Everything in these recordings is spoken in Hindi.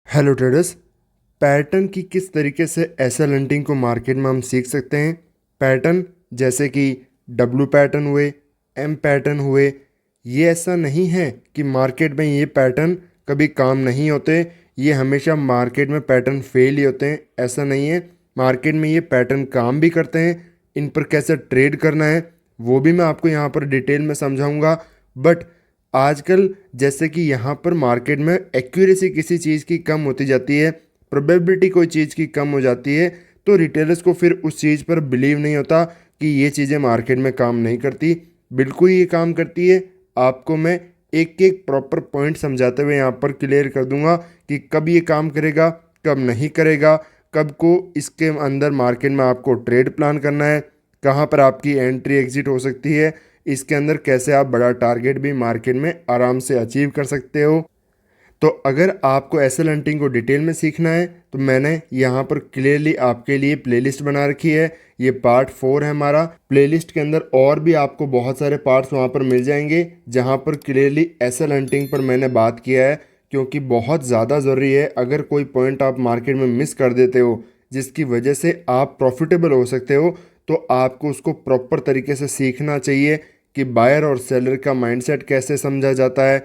Hello traders. पैटर्न की किस तरीके से एसएल हंटिंग को मार्केट में हम सीख सकते हैं। पैटर्न जैसे कि डब्लू पैटर्न हुए, एम पैटर्न हुए, ये ऐसा नहीं है कि मार्केट में ये पैटर्न कभी काम नहीं होते। ये हमेशा मार्केट में पैटर्न फेल ही होते हैं, ऐसा नहीं है। मार्केट में ये पैटर्न काम भी करते हैं। इन पर कैसे ट्रेड करना है वो भी मैं आपको यहाँ पर डिटेल में समझाऊंगा। बट आजकल जैसे कि यहाँ पर मार्केट में एक्यूरेसी किसी चीज़ की कम होती जाती है, प्रोबेबिलिटी कोई चीज़ की कम हो जाती है, तो रिटेलर्स को फिर उस चीज़ पर बिलीव नहीं होता कि ये चीज़ें मार्केट में काम नहीं करती। बिल्कुल ये काम करती है। आपको मैं एक एक प्रॉपर पॉइंट समझाते हुए यहाँ पर क्लियर कर दूंगा कि कब ये काम करेगा, कब नहीं करेगा, कब को इसके अंदर मार्केट में आपको ट्रेड प्लान करना है, कहाँ पर आपकी एंट्री एग्जिट हो सकती है, इसके अंदर कैसे आप बड़ा टारगेट भी मार्केट में आराम से अचीव कर सकते हो। तो अगर आपको एसएल हंटिंग को डिटेल में सीखना है तो मैंने यहाँ पर क्लियरली आपके लिए प्लेलिस्ट बना रखी है। ये पार्ट 4 है हमारा। प्लेलिस्ट के अंदर और भी आपको बहुत सारे पार्ट्स वहाँ पर मिल जाएंगे जहाँ पर क्लियरली एसएल हंटिंग पर मैंने बात किया है, क्योंकि बहुत ज़्यादा ज़रूरी है। अगर कोई पॉइंट आप मार्केट में मिस कर देते हो जिसकी वजह से आप प्रॉफिटेबल हो सकते हो, तो आपको उसको प्रॉपर तरीके से सीखना चाहिए कि बायर और सेलर का माइंडसेट कैसे समझा जाता है,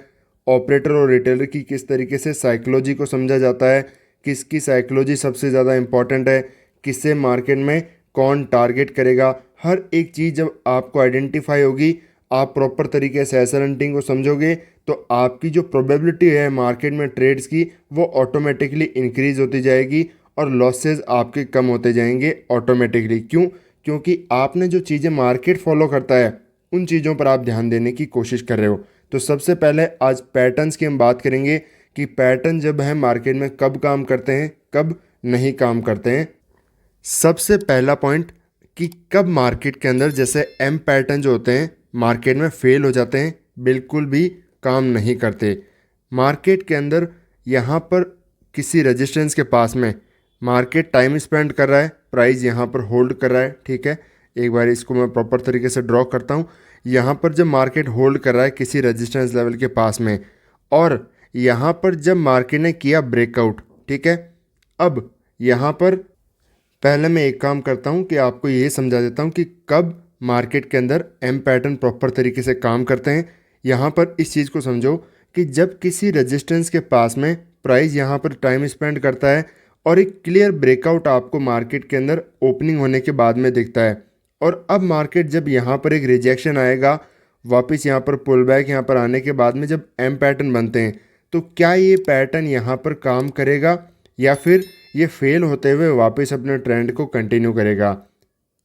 ऑपरेटर और रिटेलर की किस तरीके से साइकोलॉजी को समझा जाता है, किसकी साइकोलॉजी सबसे ज़्यादा इम्पॉर्टेंट है, किससे मार्केट में कौन टारगेट करेगा। हर एक चीज़ जब आपको आइडेंटिफाई होगी, आप प्रॉपर तरीके से एसएल हंटिंग को समझोगे, तो आपकी जो प्रोबेबिलिटी है मार्केट में ट्रेड्स की वो ऑटोमेटिकली इंक्रीज होती जाएगी और लॉसेस आपके कम होते जाएंगे ऑटोमेटिकली। क्यों? क्योंकि आपने जो चीज़ें मार्केट फॉलो करता है उन चीज़ों पर आप ध्यान देने की कोशिश कर रहे हो। तो सबसे पहले आज पैटर्न्स की हम बात करेंगे कि पैटर्न जब है मार्केट में कब काम करते हैं, कब नहीं काम करते हैं। सबसे पहला पॉइंट कि कब मार्केट के अंदर जैसे एम पैटर्न जो होते हैं मार्केट में फेल हो जाते हैं, बिल्कुल भी काम नहीं करते। मार्केट के अंदर यहाँ पर किसी रेजिस्टेंस के पास में मार्केट टाइम स्पेंड कर रहा है, प्राइस यहाँ पर होल्ड कर रहा है, ठीक है। एक बार इसको मैं प्रॉपर तरीके से ड्रॉ करता हूँ। यहाँ पर जब मार्केट होल्ड कर रहा है किसी रेजिस्टेंस लेवल के पास में, और यहाँ पर जब मार्केट ने किया ब्रेकआउट, ठीक है। अब यहाँ पर पहले मैं एक काम करता हूँ कि आपको ये समझा देता हूँ कि कब मार्केट के अंदर एम पैटर्न प्रॉपर तरीके से काम करते हैं। यहाँ पर इस चीज़ को समझो कि जब किसी रेजिस्टेंस के पास में प्राइस यहाँ पर टाइम स्पेंड करता है और एक क्लियर ब्रेकआउट आपको मार्केट के अंदर ओपनिंग होने के बाद में दिखता है, और अब मार्केट जब यहाँ पर एक रिजेक्शन आएगा, वापस यहाँ पर पुल बैक यहाँ पर आने के बाद में जब एम पैटर्न बनते हैं, तो क्या ये पैटर्न यहाँ पर काम करेगा या फिर ये फेल होते हुए वापस अपने ट्रेंड को कंटिन्यू करेगा।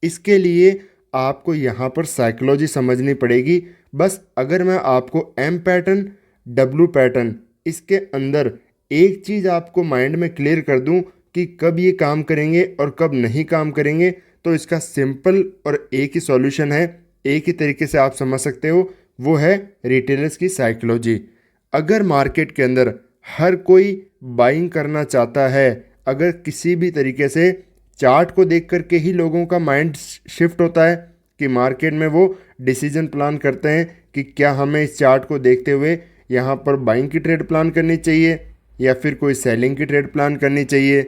इसके लिए आपको यहाँ पर साइकोलॉजी समझनी पड़ेगी। बस अगर मैं आपको एम पैटर्न, डब्लू पैटर्न, इसके अंदर एक चीज़ आपको माइंड में क्लियर कर दूं कि कब ये काम करेंगे और कब नहीं काम करेंगे, तो इसका सिंपल और एक ही सॉल्यूशन है, एक ही तरीके से आप समझ सकते हो, वो है रिटेलर्स की साइकोलॉजी। अगर मार्केट के अंदर हर कोई बाइंग करना चाहता है, अगर किसी भी तरीके से चार्ट को देख करके ही लोगों का माइंड शिफ्ट होता है कि मार्केट में वो डिसीजन प्लान करते हैं कि क्या हमें इस चार्ट को देखते हुए यहाँ पर बाइंग की ट्रेड प्लान करनी चाहिए या फिर कोई सेलिंग की ट्रेड प्लान करनी चाहिए।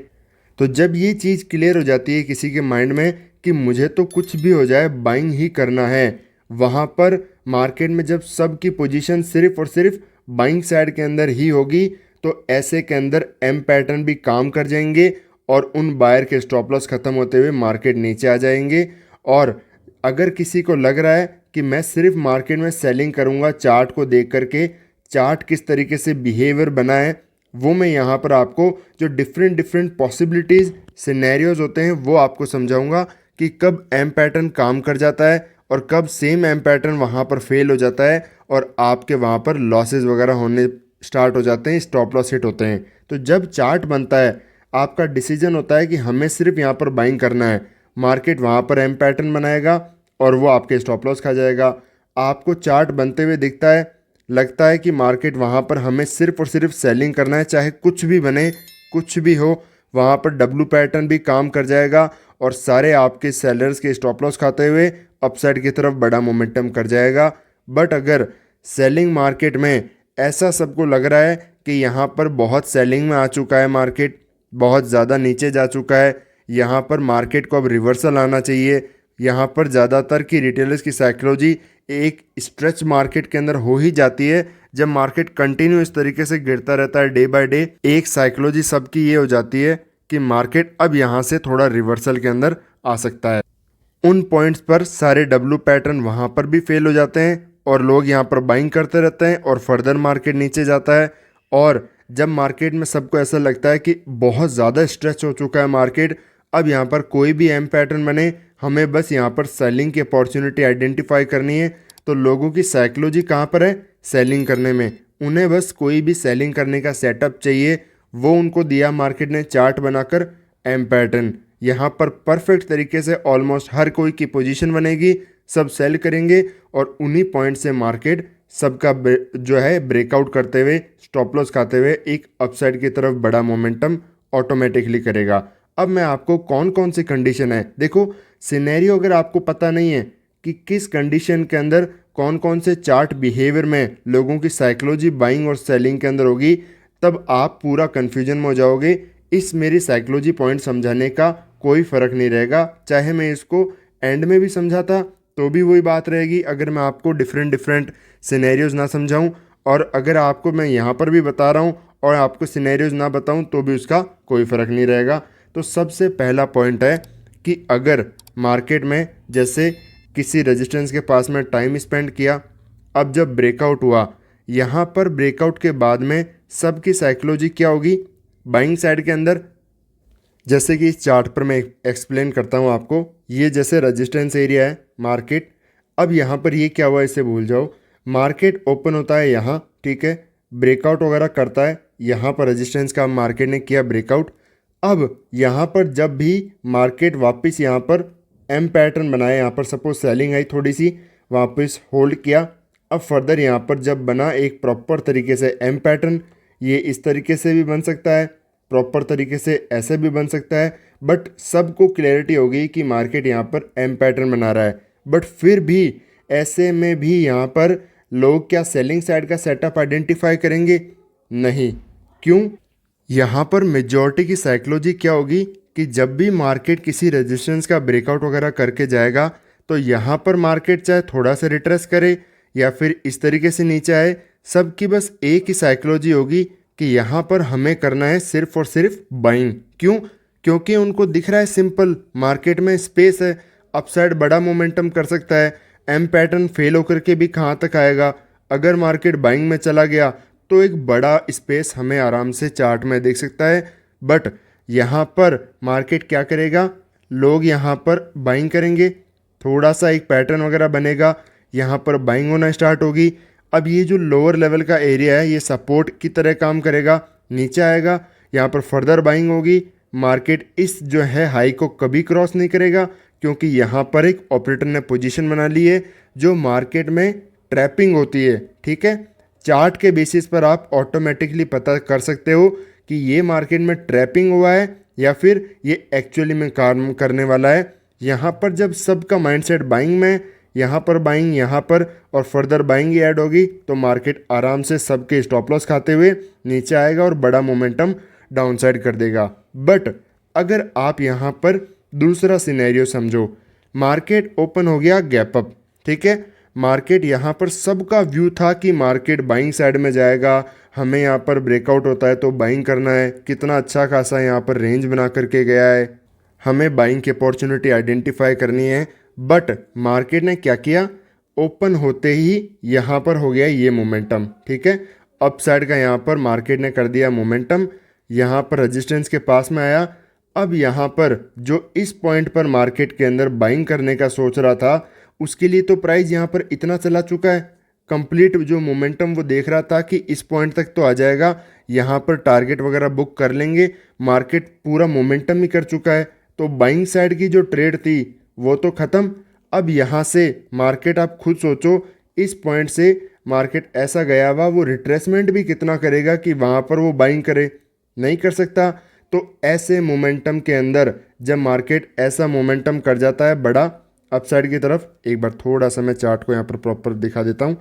तो जब ये चीज़ क्लियर हो जाती है किसी के माइंड में कि मुझे तो कुछ भी हो जाए बाइंग ही करना है, वहाँ पर मार्केट में जब सबकी पोजीशन सिर्फ और सिर्फ बाइंग साइड के अंदर ही होगी, तो ऐसे के अंदर एम पैटर्न भी काम कर जाएंगे और उन बायर के स्टॉप लॉस ख़त्म होते हुए मार्केट नीचे आ जाएंगे। और अगर किसी को लग रहा है कि मैं सिर्फ मार्केट में सेलिंग करूंगा चार्ट को देख करके, चार्ट किस तरीके से बिहेवियर बना है वो मैं यहाँ पर आपको जो डिफरेंट डिफरेंट पॉसिबिलिटीज़ सिनेरियोज होते हैं वो आपको समझाऊंगा कि कब एम पैटर्न काम कर जाता है और कब सेम एम पैटर्न वहाँ पर फेल हो जाता है और आपके वहाँ पर लॉसेस वगैरह होने स्टार्ट हो जाते हैं, स्टॉप लॉस हिट होते हैं। तो जब चार्ट बनता है आपका डिसीजन होता है कि हमें सिर्फ यहाँ पर बाइंग करना है, मार्केट वहाँ पर एम पैटर्न बनाएगा और वो आपके स्टॉप लॉस खा जाएगा। आपको चार्ट बनते हुए दिखता है, लगता है कि मार्केट वहाँ पर हमें सिर्फ और सिर्फ सेलिंग करना है, चाहे कुछ भी बने, कुछ भी हो, वहाँ पर डब्लू पैटर्न भी काम कर जाएगा और सारे आपके सेलर्स के स्टॉप लॉस खाते हुए अपसाइड की तरफ बड़ा मोमेंटम कर जाएगा। बट अगर सेलिंग मार्केट में ऐसा सबको लग रहा है कि यहाँ पर बहुत सेलिंग में आ चुका है मार्केट, बहुत ज़्यादा नीचे जा चुका है, यहाँ पर मार्केट को अब रिवर्सल आना चाहिए। यहाँ पर ज़्यादातर की रिटेलर्स की साइकोलॉजी एक स्ट्रेच मार्केट के अंदर हो ही जाती है। जब मार्केट कंटिन्यू इस तरीके से गिरता रहता है डे बाय डे, एक साइकोलॉजी सबकी ये हो जाती है कि मार्केट अब यहाँ से थोड़ा रिवर्सल के अंदर आ सकता है। उन पॉइंट्स पर सारे डब्ल्यू पैटर्न वहाँ पर भी फेल हो जाते हैं और लोग यहाँ पर बाइंग करते रहते हैं और फर्दर मार्केट नीचे जाता है। और जब मार्केट में सबको ऐसा लगता है कि बहुत ज़्यादा स्ट्रेच हो चुका है मार्केट, अब यहाँ पर कोई भी एम पैटर्न बने, हमें बस यहाँ पर सेलिंग की अपॉर्चुनिटी आइडेंटिफाई करनी है। तो लोगों की साइकोलॉजी कहाँ पर है? सेलिंग करने में। उन्हें बस कोई भी सेलिंग करने का सेटअप चाहिए, वो उनको दिया मार्केट ने चार्ट बनाकर एम पैटर्न। यहाँ पर परफेक्ट तरीके से ऑलमोस्ट हर कोई की पोजीशन बनेगी, सब सेल करेंगे और उन्हीं पॉइंट से मार्केट सबका जो है ब्रेकआउट करते हुए, स्टॉप लॉस खाते हुए एक अपसाइड की तरफ बड़ा मोमेंटम ऑटोमेटिकली करेगा। अब मैं आपको कौन कौन सी कंडीशन है, देखो सिनेरियो अगर आपको पता नहीं है कि किस कंडीशन के अंदर कौन कौन से चार्ट बिहेवियर में लोगों की साइकोलॉजी बाइंग और सेलिंग के अंदर होगी, तब आप पूरा कन्फ्यूजन में हो जाओगे। इस मेरी साइकोलॉजी पॉइंट समझाने का कोई फ़र्क नहीं रहेगा, चाहे मैं इसको एंड में भी समझाता तो भी वही बात रहेगी, अगर मैं आपको डिफरेंट सिनेरियोज़ ना समझाऊं। और अगर आपको मैं यहाँ पर भी बता रहा हूँ और आपको सिनेरियोज़ ना बताऊं तो भी उसका कोई फ़र्क नहीं रहेगा। तो सबसे पहला पॉइंट है कि अगर मार्केट में जैसे किसी रेजिस्टेंस के पास में टाइम स्पेंड किया, अब जब ब्रेकआउट हुआ, यहाँ पर ब्रेकआउट के बाद में सबकी साइकोलॉजी क्या होगी बाइंग साइड के अंदर? जैसे कि इस चार्ट पर मैं एक्सप्लेन करता हूँ आपको। ये जैसे रेजिस्टेंस एरिया है मार्केट, अब यहाँ पर ये क्या हुआ इसे भूल जाओ। मार्केट ओपन होता है यहाँ, ठीक है, ब्रेकआउट वगैरह करता है, यहाँ पर रेजिस्टेंस का मार्केट ने किया ब्रेकआउट। अब यहाँ पर जब भी मार्केट वापस यहाँ पर एम पैटर्न बनाया, यहाँ पर सपोज सेलिंग आई थोड़ी सी, वापस होल्ड किया। अब फर्दर यहाँ पर जब बना एक प्रॉपर तरीके से एम पैटर्न, ये इस तरीके से भी बन सकता है, प्रॉपर तरीके से ऐसे भी बन सकता है, बट सबको क्लैरिटी हो गई कि मार्केट यहाँ पर एम पैटर्न बना रहा है। बट फिर भी ऐसे में भी यहाँ पर लोग क्या सेलिंग साइड का सेटअप आइडेंटिफाई करेंगे? नहीं। क्यों? यहाँ पर मेजॉरिटी की साइकोलॉजी क्या होगी कि जब भी मार्केट किसी रेजिस्टेंस का ब्रेकआउट वगैरह करके जाएगा, तो यहाँ पर मार्केट चाहे थोड़ा सा रिट्रेस करे या फिर इस तरीके से नीचे आए, सबकी बस एक ही साइकोलॉजी होगी कि यहाँ पर हमें करना है सिर्फ और सिर्फ बाइंग। क्यों? क्योंकि उनको दिख रहा है सिंपल, मार्केट में स्पेस है, अपसाइड बड़ा मोमेंटम कर सकता है, एम पैटर्न फेल होकर के भी कहाँ तक आएगा। अगर मार्केट बाइंग में चला गया तो एक बड़ा स्पेस हमें आराम से चार्ट में दिख सकता है। बट यहाँ पर मार्केट क्या करेगा? लोग यहाँ पर बाइंग करेंगे, थोड़ा सा एक पैटर्न वगैरह बनेगा, यहाँ पर बाइंग होना स्टार्ट होगी। अब ये जो लोअर लेवल का एरिया है ये सपोर्ट की तरह काम करेगा, नीचे आएगा, यहाँ पर फर्दर बाइंग होगी। मार्केट इस जो है हाई को कभी क्रॉस नहीं करेगा, क्योंकि यहाँ पर एक ऑपरेटर ने पोजीशन बना ली है जो मार्केट में ट्रैपिंग होती है। ठीक है, चार्ट के बेसिस पर आप ऑटोमेटिकली पता कर सकते हो कि ये मार्केट में ट्रैपिंग हुआ है या फिर ये एक्चुअली में काम करने वाला है। यहाँ पर जब सबका माइंडसेट बाइंग में, यहाँ पर बाइंग, यहाँ पर और फर्दर बाइंग ही ऐड होगी, तो मार्केट आराम से सबके स्टॉप लॉस खाते हुए नीचे आएगा और बड़ा मोमेंटम डाउनसाइड कर देगा। बट अगर आप यहाँ पर दूसरा सिनेरियो समझो, मार्केट ओपन हो गया गैप अप, ठीक है, मार्केट यहाँ पर सबका व्यू था कि मार्केट बाइंग साइड में जाएगा, हमें यहाँ पर ब्रेकआउट होता है तो बाइंग करना है, कितना अच्छा खासा यहाँ पर रेंज बना करके गया है, हमें बाइंग की अपॉर्चुनिटी आइडेंटिफाई करनी है। बट मार्केट ने क्या किया? ओपन होते ही यहाँ पर हो गया ये मोमेंटम, ठीक है, अप साइड का यहाँ पर मार्केट ने कर दिया मोमेंटम, यहाँ पर रेजिस्टेंस के पास में आया। अब यहाँ पर जो इस पॉइंट पर मार्केट के अंदर बाइंग करने का सोच रहा था, उसके लिए तो प्राइस यहाँ पर इतना चला चुका है, कंप्लीट जो मोमेंटम वो देख रहा था कि इस पॉइंट तक तो आ जाएगा, यहाँ पर टारगेट वगैरह बुक कर लेंगे, मार्केट पूरा मोमेंटम ही कर चुका है, तो बाइंग साइड की जो ट्रेड थी वो तो ख़त्म। अब यहाँ से मार्केट आप खुद सोचो, इस पॉइंट से मार्केट ऐसा गया हुआ, वो रिट्रेसमेंट भी कितना करेगा कि वहाँ पर वो बाइंग करे? नहीं कर सकता। तो ऐसे मोमेंटम के अंदर जब मार्केट ऐसा मोमेंटम कर जाता है बड़ा अपसाइड की तरफ, एक बार थोड़ा सा मैं चार्ट को यहाँ पर प्रॉपर दिखा देता हूँ।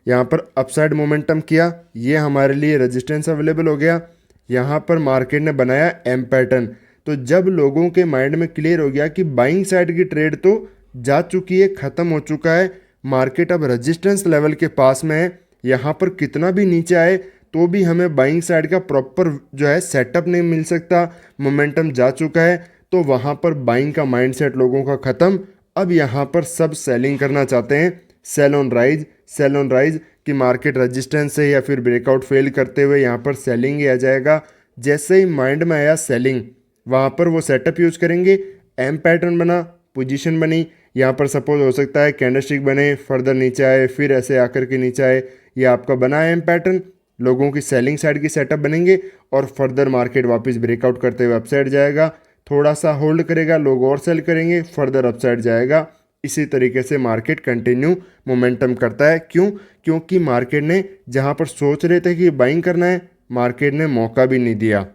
यहाँ पर अपसाइड मोमेंटम किया, ये हमारे लिए रेजिस्टेंस अवेलेबल हो गया। यहाँ पर मार्केट ने बनाया एम पैटर्न। तो जब लोगों के माइंड में क्लियर हो गया कि बाइंग साइड की ट्रेड तो जा चुकी है, ख़त्म हो चुका है, मार्केट अब रेजिस्टेंस लेवल के पास में है, यहाँ पर कितना भी नीचे आए तो भी हमें बाइंग साइड का प्रॉपर जो है सेटअप नहीं मिल सकता, मोमेंटम जा चुका है, तो वहाँ पर बाइंग का माइंडसेट लोगों का ख़त्म। अब यहाँ पर सब सेलिंग करना चाहते हैं, sell on rise, sell on rise, कि मार्केट रेजिस्टेंस से या फिर ब्रेकआउट फेल करते हुए यहाँ पर सेलिंग ही आ जाएगा। जैसे ही माइंड में आया सेलिंग, वहाँ पर वो सेटअप यूज़ करेंगे। एम पैटर्न बना, पोजीशन बनी, यहाँ पर सपोज हो सकता है कैंडलस्टिक बने, फर्दर नीचे आए, फिर ऐसे आकर के नीचे आए, ये आपका बना है एम पैटर्न। लोगों की सेलिंग साइड की सेटअप बनेंगे और फर्दर मार्केट वापस ब्रेकआउट करते हुए अपसाइड जाएगा, थोड़ा सा होल्ड करेगा, लोग और सेल करेंगे, फर्दर अपसाइड जाएगा। इसी तरीके से मार्केट कंटिन्यू मोमेंटम करता है। क्यों? क्योंकि मार्केट ने जहां पर सोच रहे थे कि बाइंग करना है, मार्केट ने मौका भी नहीं दिया।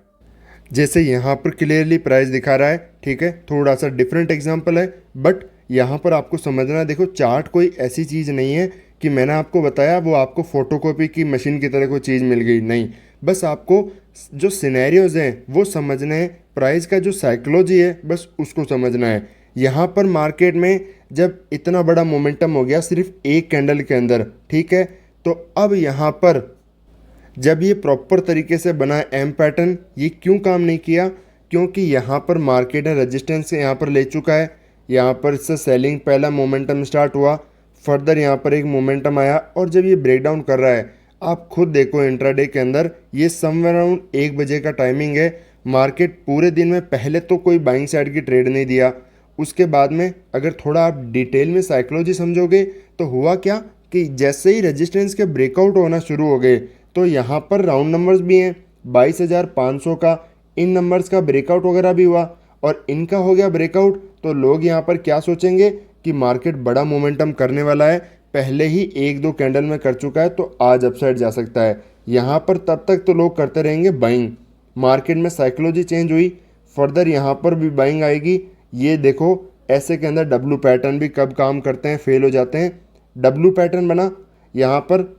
जैसे यहाँ पर क्लियरली प्राइस दिखा रहा है, ठीक है, थोड़ा सा डिफरेंट एग्जांपल है, बट यहाँ पर आपको समझना है, देखो चार्ट कोई ऐसी चीज़ नहीं है कि मैंने आपको बताया वो आपको फोटोकॉपी की मशीन की तरह कोई चीज़ मिल गई, नहीं। बस आपको जो सिनेरियोज हैं वो समझना है, प्राइस का जो साइकोलॉजी है बस उसको समझना है। यहाँ पर मार्केट में जब इतना बड़ा मोमेंटम हो गया सिर्फ एक कैंडल के अंदर, ठीक है, तो अब यहाँ पर जब ये प्रॉपर तरीके से बना एम पैटर्न, ये क्यों काम नहीं किया? क्योंकि यहाँ पर मार्केट ने रेजिस्टेंस से यहाँ पर ले चुका है, यहाँ पर इससे सेलिंग पहला मोमेंटम स्टार्ट हुआ, फर्दर यहाँ पर एक मोमेंटम आया, और जब ये ब्रेक डाउन कर रहा है, आप खुद देखो इंट्राडे के अंदर ये समवेयर अराउंड 1 बजे का टाइमिंग है। मार्केट पूरे दिन में पहले तो कोई बाइंग साइड की ट्रेड नहीं दिया, उसके बाद में अगर थोड़ा आप डिटेल में साइकोलॉजी समझोगे तो हुआ क्या कि जैसे ही रेजिस्टेंस के ब्रेकआउट होना शुरू हो गए, तो यहाँ पर राउंड नंबर्स भी हैं 22,500 का, इन नंबर्स का ब्रेकआउट वगैरह भी हुआ और इनका हो गया ब्रेकआउट। तो लोग यहाँ पर क्या सोचेंगे कि मार्केट बड़ा मोमेंटम करने वाला है, पहले ही 1-2 कैंडल में कर चुका है, तो आज अपसाइड जा सकता है। यहाँ पर तब तक तो लोग करते रहेंगे बाइंग। मार्केट में साइकोलॉजी चेंज हुई, फर्दर यहाँ पर भी बाइंग आएगी। ये देखो ऐसे के अंदर डब्लू पैटर्न भी कब काम करते हैं, फेल हो जाते हैं। डब्लू पैटर्न बना, यहाँ पर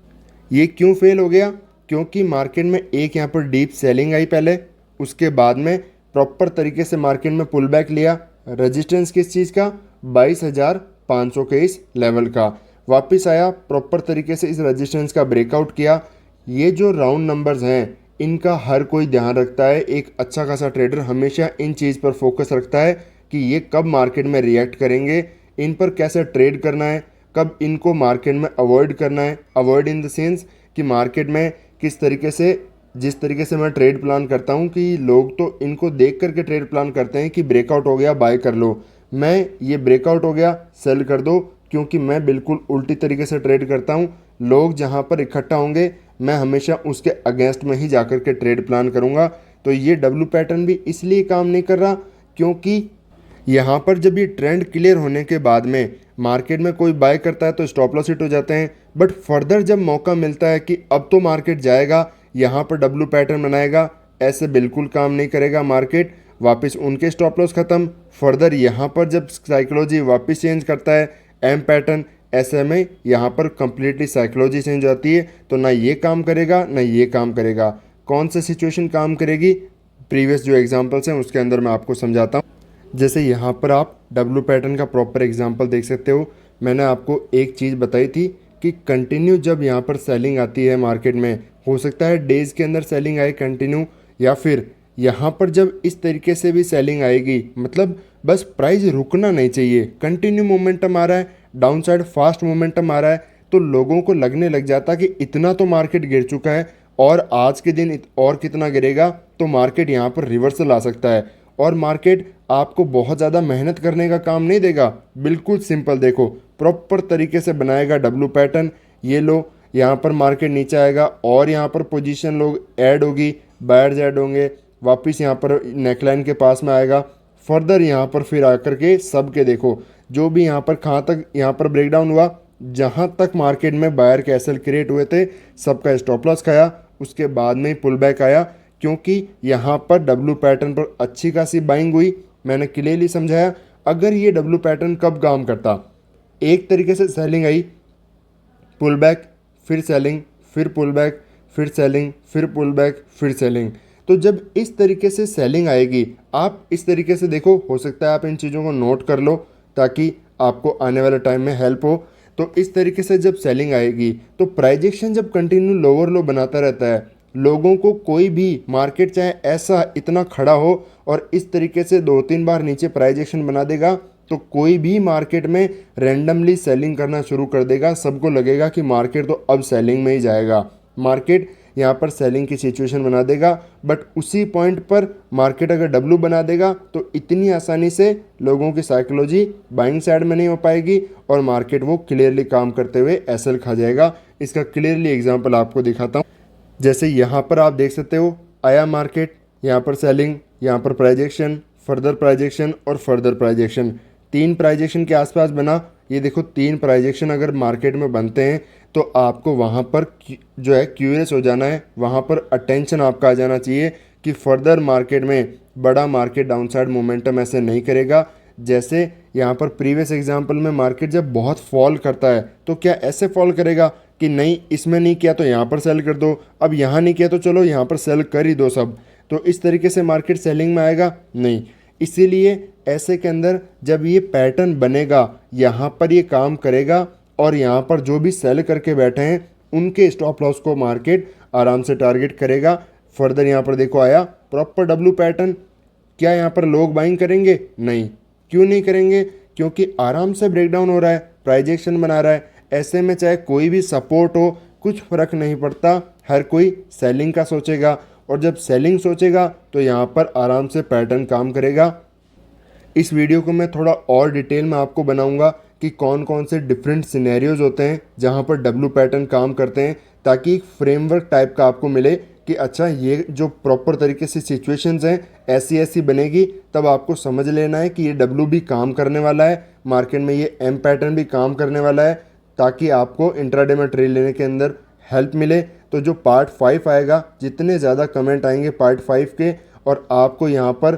ये क्यों फेल हो गया? क्योंकि मार्केट में एक यहाँ पर डीप सेलिंग आई पहले, उसके बाद में प्रॉपर तरीके से मार्केट में पुल बैक लिया। रेजिस्टेंस किस चीज़ का? 22,500 के इस लेवल का, वापस आया, प्रॉपर तरीके से इस रेजिस्टेंस का ब्रेकआउट किया। ये जो राउंड नंबर्स हैं इनका हर कोई ध्यान रखता है, एक अच्छा खासा ट्रेडर हमेशा इन चीज़ पर फोकस रखता है कि ये कब मार्केट में रिएक्ट करेंगे, इन पर कैसे ट्रेड करना है, कब इनको मार्केट में अवॉइड करना है। अवॉइड इन द सेंस कि मार्केट में किस तरीके से, जिस तरीके से मैं ट्रेड प्लान करता हूँ कि लोग तो इनको देख करके ट्रेड प्लान करते हैं कि ब्रेकआउट हो गया बाय कर लो, मैं ये ब्रेकआउट हो गया सेल कर दो, क्योंकि मैं बिल्कुल उल्टी तरीके से ट्रेड करता हूँ। लोग जहाँ पर इकट्ठा होंगे मैं हमेशा उसके अगेंस्ट में ही जाकर के ट्रेड प्लान करूँगा। तो ये डब्ल्यू पैटर्न भी इसलिए काम नहीं कर रहा क्योंकि यहाँ पर जब ये ट्रेंड क्लियर होने के बाद में मार्केट में कोई बाय करता है तो स्टॉप लॉस हिट हो जाते हैं, बट फर्दर जब मौका मिलता है कि अब तो मार्केट जाएगा, यहाँ पर डब्ल्यू पैटर्न बनाएगा, ऐसे बिल्कुल काम नहीं करेगा मार्केट, वापस उनके स्टॉप लॉस ख़त्म। फर्दर यहाँ पर जब साइकोलॉजी वापस चेंज करता है एम पैटर्न, ऐसे में यहाँ पर कंप्लीटली साइकोलॉजी चेंज हो जाती है, तो ना ये काम करेगा ना ये काम करेगा। कौन सा सिचुएशन काम करेगी? प्रीवियस जो एग्जांपल्स हैं उसके अंदर मैं आपको समझाता हूँ। जैसे यहाँ पर आप डब्ल्यू पैटर्न का प्रॉपर एग्जांपल देख सकते हो। मैंने आपको एक चीज़ बताई थी कि कंटिन्यू जब यहाँ पर सेलिंग आती है मार्केट में, हो सकता है डेज़ के अंदर सेलिंग आए कंटिन्यू, या फिर यहाँ पर जब इस तरीके से भी सेलिंग आएगी, मतलब बस प्राइस रुकना नहीं चाहिए, कंटिन्यू मोमेंटम आ रहा है, डाउन साइड फास्ट मोमेंटम आ रहा है, तो लोगों को लगने लग जाता कि इतना तो मार्केट गिर चुका है और आज के दिन और कितना गिरेगा, तो मार्केट यहाँ पर रिवर्सल आ सकता है। और मार्केट आपको बहुत ज़्यादा मेहनत करने का काम नहीं देगा, बिल्कुल सिंपल देखो प्रॉपर तरीके से बनाएगा डब्ल्यू पैटर्न। ये लो यहाँ पर मार्केट नीचे आएगा और यहाँ पर पोजीशन लोग ऐड होगी, बायर्स ऐड होंगे, वापस यहाँ पर नेकलाइन के पास में आएगा, फर्दर यहाँ पर फिर आकर के सब के देखो जो भी यहाँ पर कहाँ तक यहाँ पर ब्रेकडाउन हुआ, जहाँ तक मार्केट में बायर के एसएल क्रिएट हुए थे सबका स्टॉप लॉस खाया, उसके बाद में ही पुल बैक आया, क्योंकि यहाँ पर डब्ल्यू पैटर्न पर अच्छी खासी बाइंग हुई। मैंने क्लियरली समझाया, अगर ये डब्ल्यू पैटर्न कब काम करता, एक तरीके से सेलिंग आई, पुल बैक, फिर सेलिंग, फिर पुल बैक, फिर सेलिंग, फिर पुल बैक, फिर सेलिंग। तो जब इस तरीके से सेलिंग आएगी, आप इस तरीके से देखो, हो सकता है आप इन चीज़ों को नोट कर लो ताकि आपको आने वाले टाइम में हेल्प हो। तो इस तरीके से जब सेलिंग आएगी तो प्राइस एक्शन जब कंटिन्यू लोअर लो बनाता रहता है, लोगों को कोई भी मार्केट चाहे ऐसा इतना खड़ा हो और इस तरीके से 2-3 बार नीचे प्राइस एक्शन बना देगा, तो कोई भी मार्केट में रैंडमली सेलिंग करना शुरू कर देगा। सबको लगेगा कि मार्केट तो अब सेलिंग में ही जाएगा, मार्केट यहाँ पर सेलिंग की सिचुएशन बना देगा। बट उसी पॉइंट पर मार्केट अगर डब्लू बना देगा तो इतनी आसानी से लोगों की साइकोलॉजी बाइंग साइड में नहीं हो पाएगी और मार्केट वो क्लियरली काम करते हुए एसएल खा जाएगा। इसका क्लियरली एग्जांपल आपको दिखाता हूँ। जैसे यहाँ पर आप देख सकते हो, आया मार्केट, यहाँ पर सेलिंग, यहाँ पर प्राइजेक्शन, फर्दर प्राइजेक्शन और फर्दर प्राइजेक्शन, 3 प्राइजेक्शन के आसपास बना। ये देखो 3 प्राइजेक्शन अगर मार्केट में बनते हैं तो आपको वहाँ पर जो है क्यूरियस हो जाना है, वहाँ पर अटेंशन आपका आ जाना चाहिए कि फर्दर मार्केट में बड़ा मार्केट डाउनसाइड मोमेंटम ऐसे नहीं करेगा। जैसे यहाँ पर प्रीवियस एग्जांपल में मार्केट जब बहुत फॉल करता है तो क्या ऐसे फॉल करेगा कि नहीं इसमें नहीं किया तो यहाँ पर सेल कर दो, अब यहाँ नहीं किया तो चलो यहाँ पर सेल कर ही दो सब, तो इस तरीके से मार्केट सेलिंग में आएगा नहीं। इसीलिए ऐसे के अंदर जब ये पैटर्न बनेगा, यहाँ पर ये काम करेगा और यहाँ पर जो भी सेल करके बैठे हैं उनके स्टॉप लॉस को मार्केट आराम से टारगेट करेगा। फर्दर यहाँ पर देखो आया प्रॉपर डब्लू पैटर्न, क्या यहाँ पर लोग बाइंग करेंगे? नहीं। क्यों नहीं करेंगे? क्योंकि आराम से ब्रेकडाउन हो रहा है, प्राइजेक्शन बना रहा है। ऐसे में चाहे कोई भी सपोर्ट हो कुछ फ़र्क नहीं पड़ता, हर कोई सेलिंग का सोचेगा और जब सेलिंग सोचेगा तो यहाँ पर आराम से पैटर्न काम करेगा। इस वीडियो को मैं थोड़ा और डिटेल में आपको बनाऊंगा कि कौन कौन से डिफरेंट सिनेरियोज होते हैं जहाँ पर डब्लू पैटर्न काम करते हैं, ताकि एक फ्रेमवर्क टाइप का आपको मिले कि अच्छा ये जो प्रॉपर तरीके से सिचुएशंस हैं ऐसी ऐसी बनेगी, तब आपको समझ लेना है कि ये डब्लू भी काम करने वाला है मार्केट में, ये एम पैटर्न भी काम करने वाला है, ताकि आपको इंट्राडे में ट्रेड लेने के अंदर हेल्प मिले। तो जो पार्ट 5 आएगा, जितने ज़्यादा कमेंट आएंगे पार्ट 5 के और आपको यहाँ पर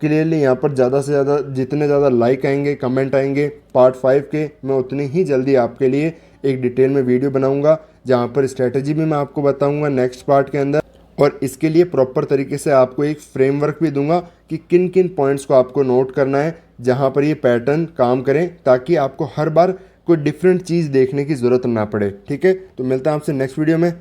क्लियरली यहाँ पर ज़्यादा से ज़्यादा जितने ज़्यादा लाइक आएंगे, कमेंट आएंगे पार्ट 5 के, मैं उतनी ही जल्दी आपके लिए एक डिटेल में वीडियो बनाऊंगा जहाँ पर स्ट्रेटजी भी मैं आपको बताऊंगा नेक्स्ट पार्ट के अंदर, और इसके लिए प्रॉपर तरीके से आपको एक फ्रेमवर्क भी दूंगा कि किन किन पॉइंट्स को आपको नोट करना है जहाँ पर ये पैटर्न काम करें, ताकि आपको हर बार कोई डिफरेंट चीज़ देखने की ज़रूरत ना पड़े। ठीक है, तो मिलता है आपसे नेक्स्ट वीडियो में।